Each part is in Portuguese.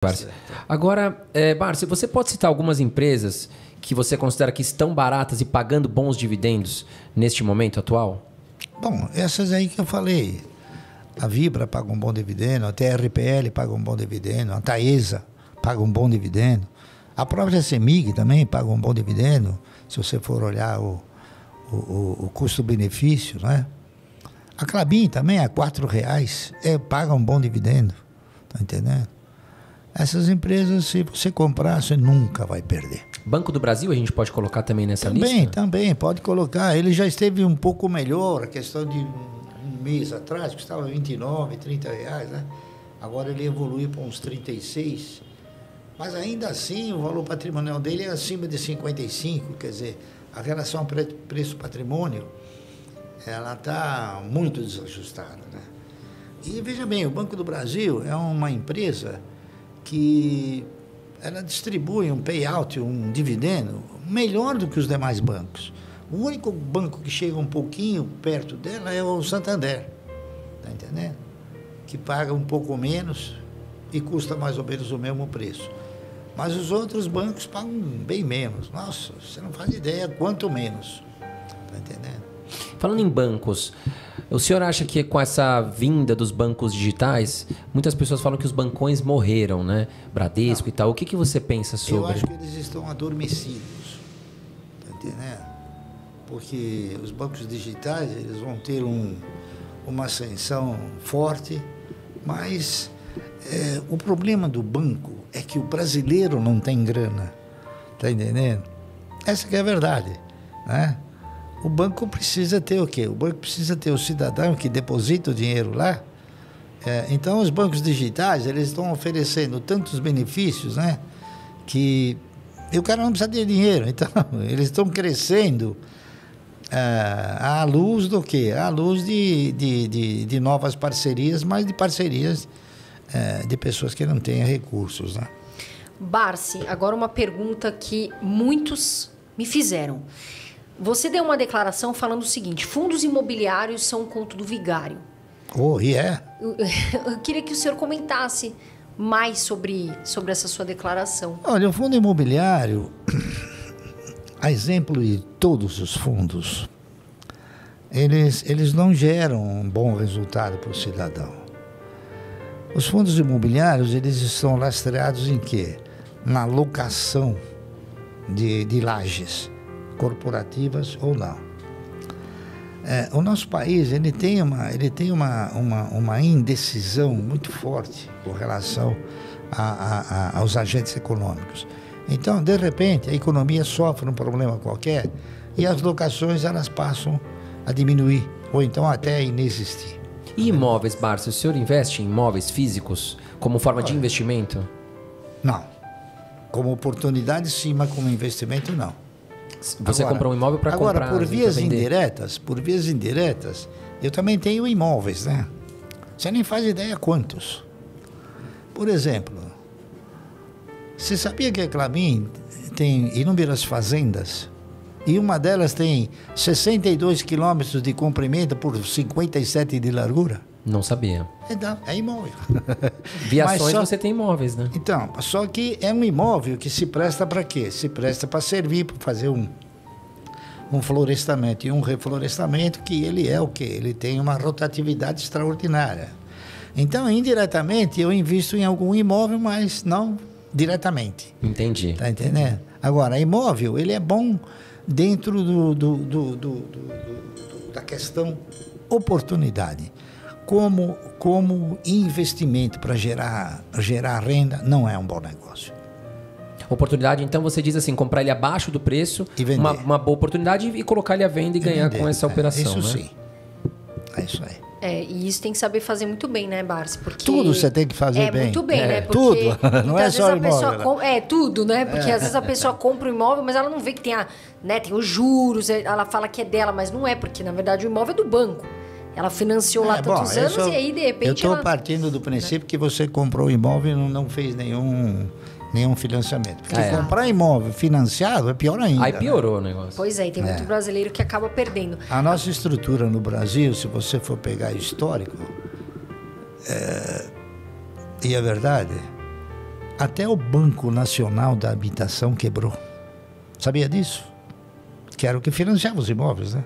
Barsi. Agora, Barsi, você pode citar algumas empresas que você considera que estão baratas e pagando bons dividendos neste momento atual? Bom, essas aí que eu falei. A Vibra paga um bom dividendo, a TRPL paga um bom dividendo, a Taesa paga um bom dividendo, a própria CEMIG também paga um bom dividendo, se você for olhar o custo-benefício, né? A Klabin também, a R$4, paga um bom dividendo, tá entendendo? Essas empresas, se você comprar, você nunca vai perder. Banco do Brasil a gente pode colocar também nessa lista? Também, pode colocar. Ele já esteve um pouco melhor, a questão de um mês atrás, que estava R$29, R$30, né? Agora ele evolui para uns 36. Mas ainda assim, o valor patrimonial dele é acima de 55, quer dizer, a relação preço-patrimônio, ela está muito desajustada, né? E veja bem, o Banco do Brasil é uma empresa que ela distribui um payout, um dividendo, melhor do que os demais bancos. O único banco que chega um pouquinho perto dela é o Santander, tá entendendo? Que paga um pouco menos e custa mais ou menos o mesmo preço. Mas os outros bancos pagam bem menos. Nossa, você não faz ideia quanto menos, tá entendendo? Falando em bancos, o senhor acha que com essa vinda dos bancos digitais, muitas pessoas falam que os bancões morreram, né? Bradesco e tal. O que você pensa sobre? Eu acho que eles estão adormecidos, tá entendendo? Porque os bancos digitais, eles vão ter uma ascensão forte, mas o problema do banco é que o brasileiro não tem grana, tá entendendo? Essa que é a verdade, né? O banco precisa ter o quê? O banco precisa ter o cidadão que deposita o dinheiro lá. Então, os bancos digitais, eles estão oferecendo tantos benefícios, né? Que o cara não precisa ter dinheiro. Então, eles estão crescendo à luz do quê? À luz de novas parcerias, mas de parcerias de pessoas que não têm recursos, né? Barsi, agora uma pergunta que muitos me fizeram. Você deu uma declaração falando o seguinte: fundos imobiliários são um conto do vigário. Eu queria que o senhor comentasse mais sobre essa sua declaração. Olha, o fundo imobiliário, a exemplo de todos os fundos, eles não geram um bom resultado para o cidadão. Os fundos imobiliários, eles estão lastreados em quê? Na locação de lajes, corporativas ou não. O nosso país ele tem uma indecisão muito forte com relação aos agentes econômicos. Então, de repente, a economia sofre um problema qualquer e as locações elas passam a diminuir ou então até a inexistir. E imóveis, Barsi, o senhor investe em imóveis físicos como forma de investimento? Não. Como oportunidade, sim, mas como investimento, não. Você comprou um imóvel para comprar? Agora, por vias indiretas, eu também tenho imóveis, né? Você nem faz ideia quantos. Por exemplo, você sabia que a Klabin tem inúmeras fazendas? E uma delas tem 62 quilômetros de comprimento por 57 de largura? Não sabia. Então, é imóvel. Viações você tem imóveis, né? Então, só que é um imóvel que se presta para quê? Se presta para servir, para fazer um florestamento e um reflorestamento, que ele é o quê? Ele tem uma rotatividade extraordinária. Então, indiretamente, eu invisto em algum imóvel, mas não diretamente. Entendi. Tá entendendo? Agora, imóvel, ele é bom dentro da questão oportunidade. Como investimento para gerar renda, não é um bom negócio. Oportunidade, então você diz assim, comprar ele abaixo do preço, uma boa oportunidade e colocar ele à venda e ganhar com essa operação, isso, né? Sim. É isso aí. E isso tem que saber fazer muito bem, né, Barsi? Porque tudo você tem que fazer bem. Muito bem, né? Porque tudo, não é só imóvel. Tudo, né? Porque às vezes a pessoa compra um imóvel, mas ela não vê que tem tem os juros, ela fala que é dela, mas não é, porque na verdade o imóvel é do banco. Ela financiou lá tantos anos e aí, de repente... Eu estou partindo do princípio que você comprou o imóvel e não fez nenhum financiamento. Porque comprar imóvel financiado é pior ainda. Aí piorou o negócio. Pois é, e tem muito brasileiro que acaba perdendo. A nossa estrutura no Brasil, se você for pegar histórico, e é verdade, até o Banco Nacional da Habitação quebrou. Sabia disso? Que era o que financiava os imóveis, né?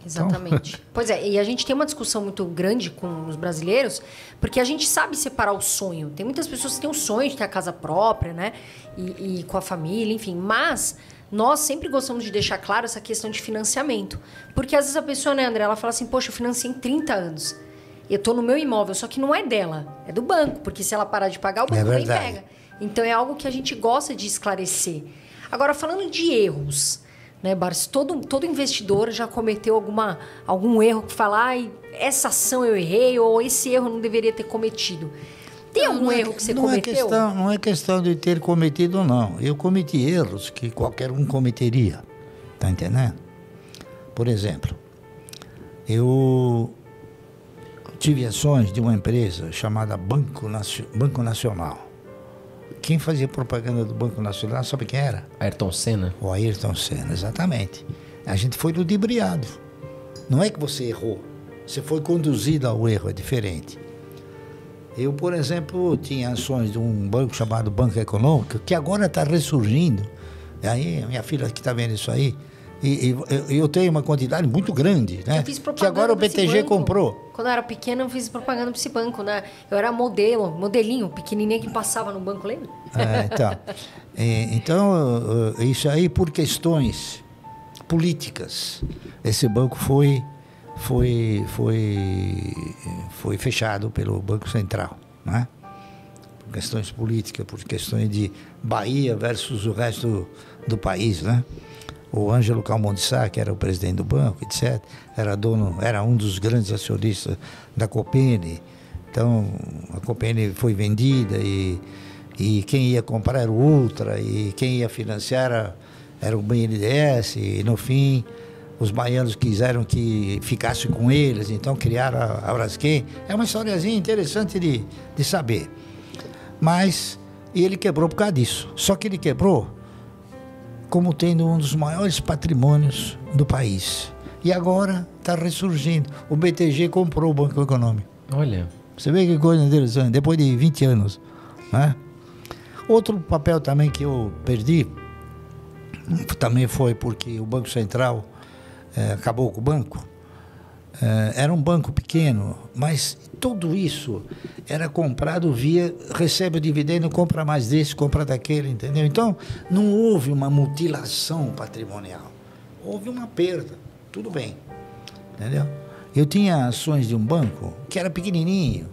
Exatamente. Então... Pois é, e a gente tem uma discussão muito grande com os brasileiros, porque a gente sabe separar o sonho. Tem muitas pessoas que têm o sonho de ter a casa própria, né? E com a família, enfim. Mas nós sempre gostamos de deixar claro essa questão de financiamento. Porque às vezes a pessoa, né, André, ela fala assim, poxa, eu financei em 30 anos. Eu estou no meu imóvel, só que não é dela, é do banco. Porque se ela parar de pagar, o banco nem pega. Então é algo que a gente gosta de esclarecer. Agora, falando de erros... Né, Barsi? Todo investidor já cometeu algum erro que fala, essa ação eu errei ou esse erro eu não deveria ter cometido. Tem algum erro que você cometeu? Não é questão de ter cometido, não. Eu cometi erros que qualquer um cometeria. Tá entendendo? Por exemplo, eu tive ações de uma empresa chamada Banco Nacional. Quem fazia propaganda do Banco Nacional, sabe quem era? Ayrton Senna. O Ayrton Senna, exatamente. A gente foi ludibriado. Não é que você errou, você foi conduzido ao erro, é diferente. Eu, por exemplo, tinha ações de um banco chamado Banco Econômico, que agora está ressurgindo. E aí, minha filha que está vendo isso aí, e eu tenho uma quantidade muito grande, né? Eu fiz propaganda que agora o BTG comprou. Quando eu era pequena, eu fiz propaganda para esse banco, né? Eu era modelinho, pequenininha que passava no banco, lembra? Então, isso aí por questões políticas. Esse banco foi fechado pelo Banco Central, né? Por questões políticas, por questões de Bahia versus o resto do país, né? O Ângelo Calmon de Sá, que era o presidente do banco, etc., era um dos grandes acionistas da Copene. Então, a Copene foi vendida e quem ia comprar era o Ultra, e quem ia financiar era o BNDES, e no fim os baianos quiseram que ficasse com eles, então criaram a Braskem. É uma historiazinha interessante de saber. Mas ele quebrou por causa disso. Só que ele quebrou como tendo um dos maiores patrimônios do país. E agora está ressurgindo. O BTG comprou o Banco Econômico. Olha. Você vê que coisa interessante, depois de 20 anos. Né? Outro papel também que eu perdi, também foi porque o Banco Central acabou com o banco. Era um banco pequeno, mas tudo isso era comprado recebe o dividendo, compra mais desse, compra daquele, entendeu? Então, não houve uma mutilação patrimonial, houve uma perda, tudo bem, entendeu? Eu tinha ações de um banco que era pequenininho,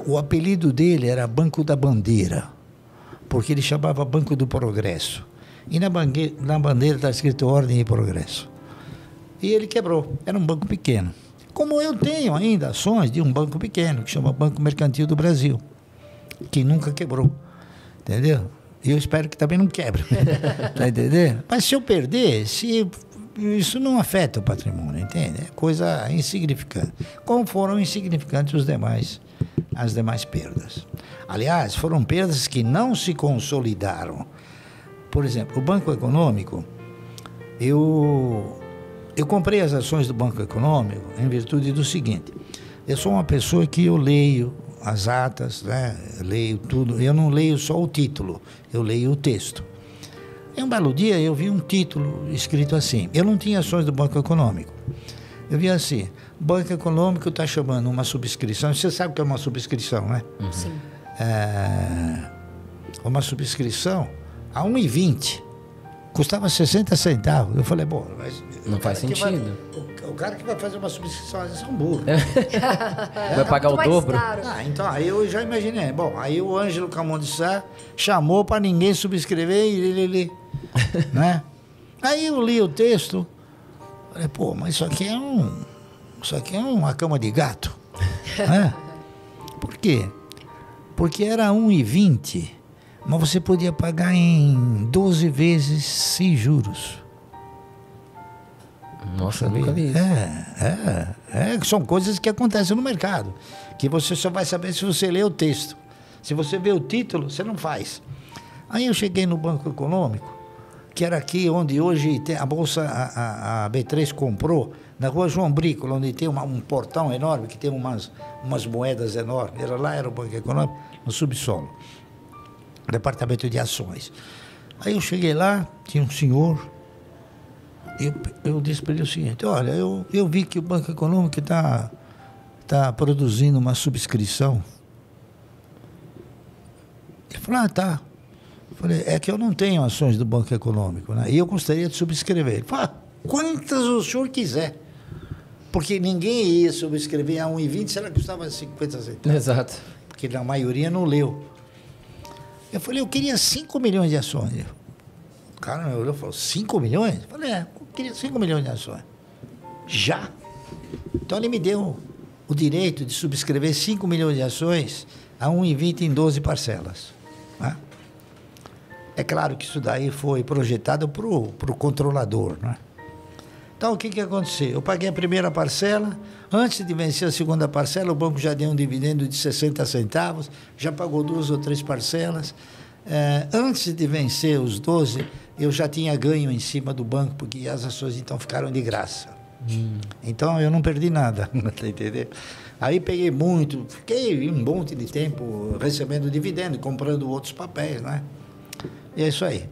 o apelido dele era Banco da Bandeira, porque ele chamava Banco do Progresso, e na bandeira está escrito Ordem e Progresso. E ele quebrou, era um banco pequeno. Como eu tenho ainda ações de um banco pequeno, que chama Banco Mercantil do Brasil, que nunca quebrou, entendeu? E eu espero que também não quebre, tá entendendo? Mas se eu perder, isso não afeta o patrimônio, entende? É coisa insignificante. Como foram insignificantes as demais perdas. Aliás, foram perdas que não se consolidaram. Por exemplo, o Banco Econômico, eu comprei as ações do Banco Econômico em virtude do seguinte: eu sou uma pessoa que eu leio as atas, né? Eu leio tudo, eu não leio só o título, eu leio o texto. Em um belo dia eu vi um título escrito assim, eu não tinha ações do Banco Econômico, eu vi assim: o Banco Econômico está chamando uma subscrição, você sabe o que é uma subscrição, né? Sim. Uma subscrição a 1,20. Custava 60 centavos. Eu falei, bom, mas não faz sentido. O cara que vai fazer uma subscrição, é um burro. Vai pagar o dobro? Então, aí eu já imaginei. Bom, aí o Ângelo Calmon de Sá chamou para ninguém subscrever e ele né? Aí eu li o texto, falei, pô, mas isso aqui é uma cama de gato. Né? Por quê? Porque era 1,20. Mas você podia pagar em 12 vezes sem juros. Nossa, eu nunca vi isso. São coisas que acontecem no mercado, que você só vai saber se você ler o texto. Se você vê o título, você não faz. Aí eu cheguei no Banco Econômico que era aqui onde hoje tem a Bolsa, a B3 comprou, na rua João Brícola, onde tem um portão enorme, que tem umas moedas enormes. Era o Banco Econômico, no subsolo. Departamento de Ações. Aí eu cheguei lá, tinha um senhor, eu disse para ele o seguinte: olha, eu vi que o Banco Econômico está produzindo uma subscrição. Ele falou: tá. Eu falei: é que eu não tenho ações do Banco Econômico, né? E eu gostaria de subscrever. Ele falou: quantas o senhor quiser. Porque ninguém ia subscrever a 1,20, será que custava 50 centavos? Exato. Porque a maioria não leu. Eu falei: eu queria 5 milhões de ações. O cara me olhou e falou: 5 milhões? Eu falei: eu queria 5 milhões de ações. Já? Então ele me deu o direito de subscrever 5 milhões de ações a 1,20 em 12 parcelas. Né? É claro que isso daí foi projetado para o controlador, né? Então, o que aconteceu? Eu paguei a primeira parcela, antes de vencer a segunda parcela, o banco já deu um dividendo de 60 centavos, já pagou 2 ou 3 parcelas. Antes de vencer os 12, eu já tinha ganho em cima do banco, porque as ações então ficaram de graça. Então, eu não perdi nada, entendeu? Aí peguei muito, fiquei um monte de tempo recebendo dividendo, comprando outros papéis, né? E é isso aí.